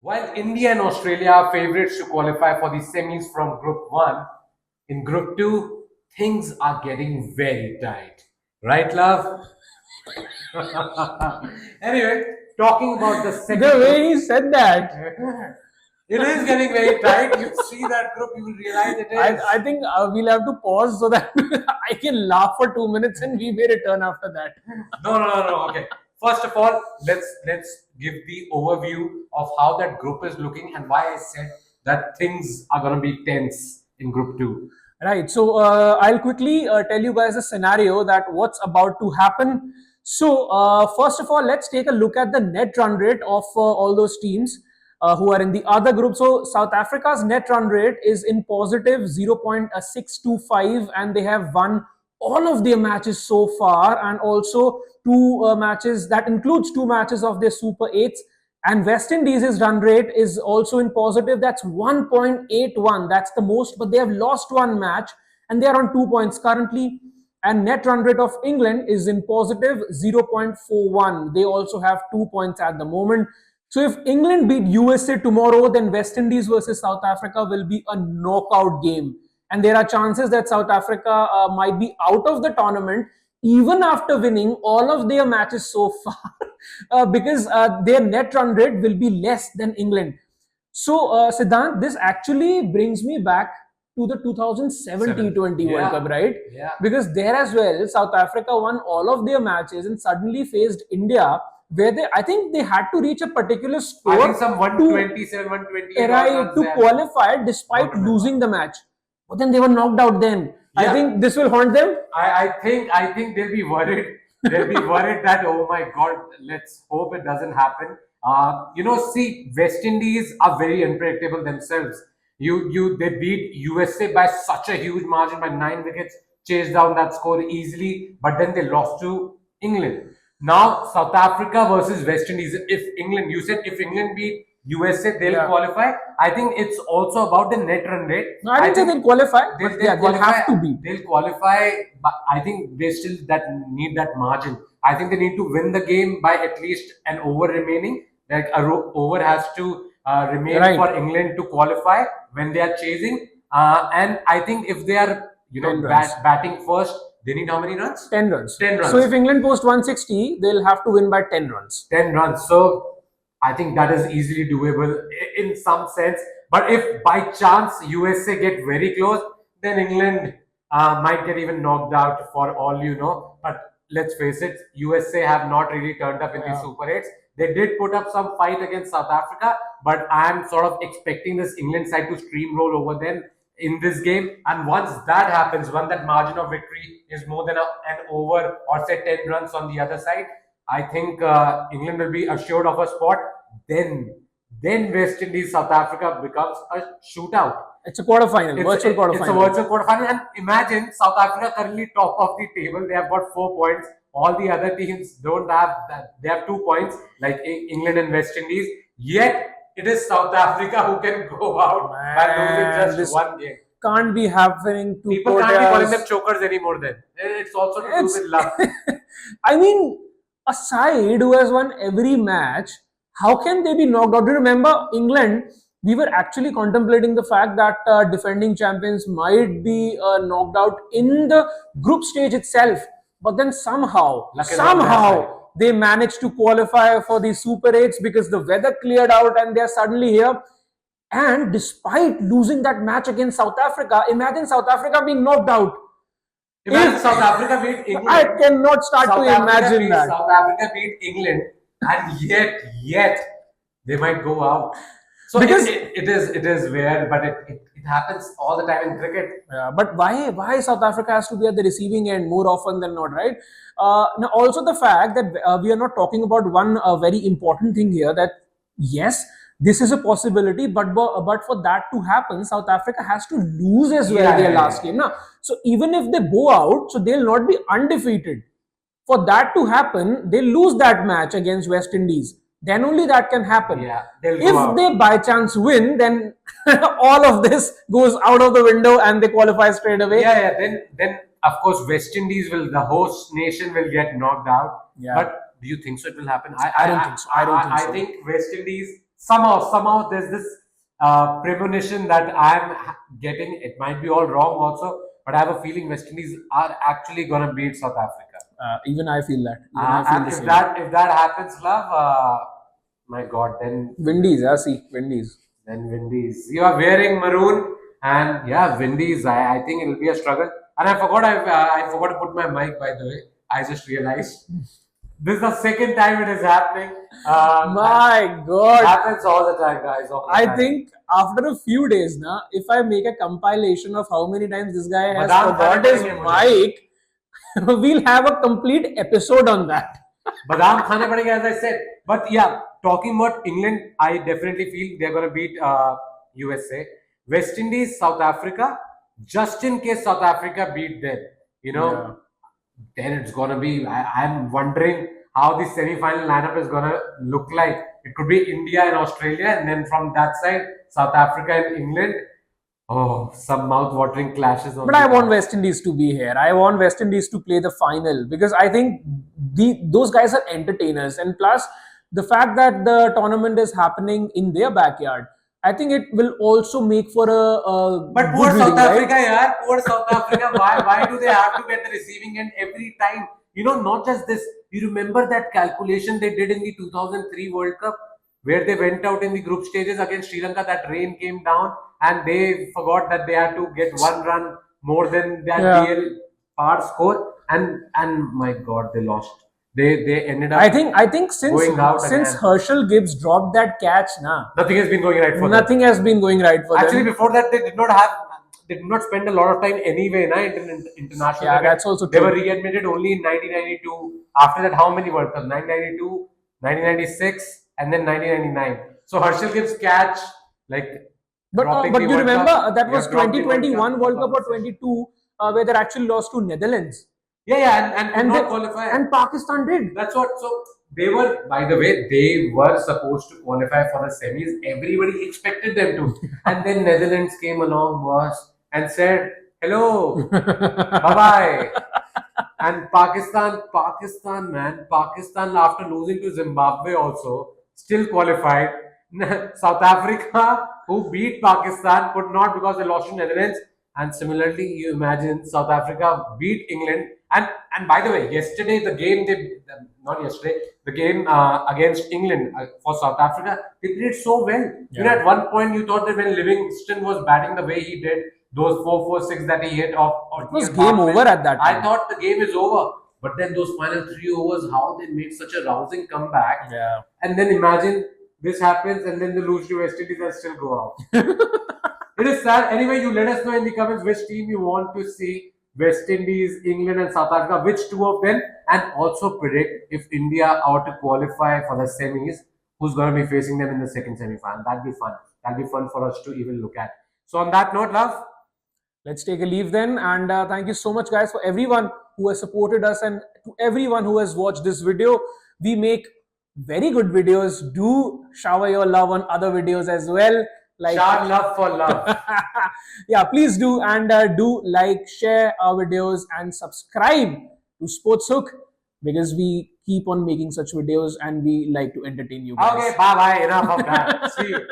While India and Australia are favorites to qualify for the semis from Group 1, in Group 2, things are getting very tight. Right, love? Anyway, talking about the second The group. way he said that, It is getting very tight. You see that group, you will realize it is. I think we'll have to pause so that I can laugh for 2 minutes and we may return after that. No. Okay. First of all, let's give the overview of how that group is looking and why I said that things are gonna be tense in Group 2. Right. So I'll quickly tell you guys a scenario that what's about to happen. So first of all, let's take a look at the net run rate of all those teams who are in the other group. So South Africa's net run rate is in positive 0.625, and they have won all of their matches so far, and also two matches that includes two matches of their Super Eights. And West Indies' run rate is also in positive. That's 1.81. That's the most, but they have lost one match and they are on 2 points currently. And net run rate of England is in positive 0.41. They also have 2 points at the moment. So if England beat USA tomorrow, then West Indies versus South Africa will be a knockout game. And there are chances that South Africa might be out of the tournament even after winning all of their matches so far, because their net run rate will be less than England. So, Siddhant, this actually brings me back to the 2007 T20 World Cup, right? Yeah. Because there as well, South Africa won all of their matches and suddenly faced India, where I think they had to reach a particular score. I think some 127, 128 right, to qualify despite losing the match. But then they were knocked out then. I think this will haunt them. I think they'll be worried. They'll be worried that, oh my God, let's hope it doesn't happen. See, West Indies are very unpredictable themselves. They beat USA by such a huge margin, by 9 wickets, chased down that score easily, but then they lost to England. Now South Africa versus West Indies. You said if England beat USA, they'll qualify. I think it's also about the net run rate. No, I don't think they'll qualify. They'll have to be. They'll qualify, but I think they still need that margin. I think they need to win the game by at least an over remaining. Like a over has to remain for England to qualify when they are chasing. And I think if they are batting first, they need how many runs? 10 runs. 10 runs. So if England post 160, they'll have to win by 10 runs. 10 runs. So I think that is easily doable in some sense. But if by chance USA get very close, then England might get even knocked out for all you know. But let's face it, USA have not really turned up in the Super 8s. They did put up some fight against South Africa, but I'm sort of expecting this England side to steamroll over them in this game. And once that happens, when that margin of victory is more than an over or say 10 runs on the other side, I think England will be assured of a spot. Then West Indies, South Africa becomes a shootout. It's a quarterfinal, virtual quarterfinal. It's a virtual quarterfinal. And imagine South Africa currently top of the table. They have got 4 points. All the other teams don't have that. They have 2 points, like England and West Indies. Yet it is South Africa who can go out by losing just one game. Can't be happening to People can't be calling them chokers anymore then. It's also to do with luck. I mean, a side who has won every match, how can they be knocked out? Do you remember England? We were actually contemplating the fact that defending champions might be knocked out in the group stage itself. But then somehow they managed to qualify for the Super 8s because the weather cleared out and they're suddenly here. And despite losing that match against South Africa, imagine South Africa being knocked out. Imagine South Africa beat England. I cannot start to imagine that. South Africa beat England, and yet they might go out. So because it is weird, but it happens all the time in cricket. Yeah, but why South Africa has to be at the receiving end more often than not, right? Now also the fact that we are not talking about one very important thing here, that yes, this is a possibility, but for that to happen, South Africa has to lose as well their last game. Now, so even if they go out, so they'll not be undefeated. For that to happen, they lose that match against West Indies. Then only that can happen. Yeah, if they by chance win, then all of this goes out of the window and they qualify straight away. Yeah. Then of course West Indies the host nation will get knocked out. Yeah. But do you think so? It will happen? I don't think so. I think West Indies, somehow there's this premonition that I'm getting. It might be all wrong also, but I have a feeling West Indies are actually gonna beat South Africa. Even I feel that. Even I feel And the if same. that happens, love, my God, Windies, I see. Windies. then Windies. You are wearing maroon, and yeah, Windies. I think it'll be a struggle. And I forgot to put my mic, by the way. I just realized this is the second time it is happening. My God. Happens all the time, guys. All the I time. think after a few days, na, if I make a compilation of how many times this guy has Badam forgot khane his padenge mujhe. mic, we'll have a complete episode on that. Badam khane padenge, as I said. But yeah, talking about England, I definitely feel they're going to beat USA. West Indies, South Africa. Just in case South Africa beat them, you know, Yeah. then it's gonna be. I'm wondering how the semi-final lineup is gonna look like. It could be India and Australia, and then from that side, South Africa and England. Oh, some mouth-watering clashes on But the I want pitch. West Indies to be here. I want West Indies to play the final because I think those guys are entertainers. And plus, the fact that the tournament is happening in their backyard, I think it will also make for a But good poor South reading, right? Africa, yeah, poor South Africa. Why do they have to get the receiving end every time? You know, not just this. You remember that calculation they did in the 2003 World Cup, where they went out in the group stages against Sri Lanka. That rain came down, and they forgot that they had to get one run more than that Yeah. DL par score, and my God, they lost. They ended up. I think going out since again. Herschel Gibbs dropped that catch, na, Nothing has been going right for them. nothing has been going right for Actually, them. before that, they did not spend a lot of time anyway, na, international. Yeah, cricket. that's also They true. were readmitted only in 1992. After that, how many World Cups? 1992, 1996, and then 1999. So Herschel Gibbs catch, like dropping But the you World remember Cup. that We was have dropped the World 2021 World Cup or 2006. 22 where they actually lost to Netherlands And could and not qualify. and Pakistan did. That's what. So they were, by the way, they were supposed to qualify for the semis. Everybody expected them to, and then Netherlands came along, was and said, "Hello, bye bye." And Pakistan, after losing to Zimbabwe, also still qualified. South Africa, who beat Pakistan, could not because they lost to Netherlands. And similarly, you imagine South Africa beat England. And by the way, yesterday the game not yesterday the game against England for South Africa, they played so well. You know, Yeah. at one point you thought that when Livingston was batting the way he did, those 4 4 6 that he hit off, It was game over at that I time. thought the game is over. But then those final 3 overs, how they made such a rousing comeback. Yeah. And then imagine this happens and then they lose to West Indies and still go out. It is sad. Anyway, you let us know in the comments which team you want to see. West Indies, England, and South Africa. Which two of them? And also predict if India are to qualify for the semis, who's going to be facing them in the second semi-final. That'd be fun. That'd be fun for us to even look at. So on that note, love, Let's take a leave then. And thank you so much, guys, for everyone who has supported us and to everyone who has watched this video. We make very good videos. Do shower your love on other videos as well. Like shower love for love. yeah, please do and do like, share our videos and subscribe to Sports Hook because we keep on making such videos and we like to entertain you guys. Okay, bye bye. Enough of that. See you.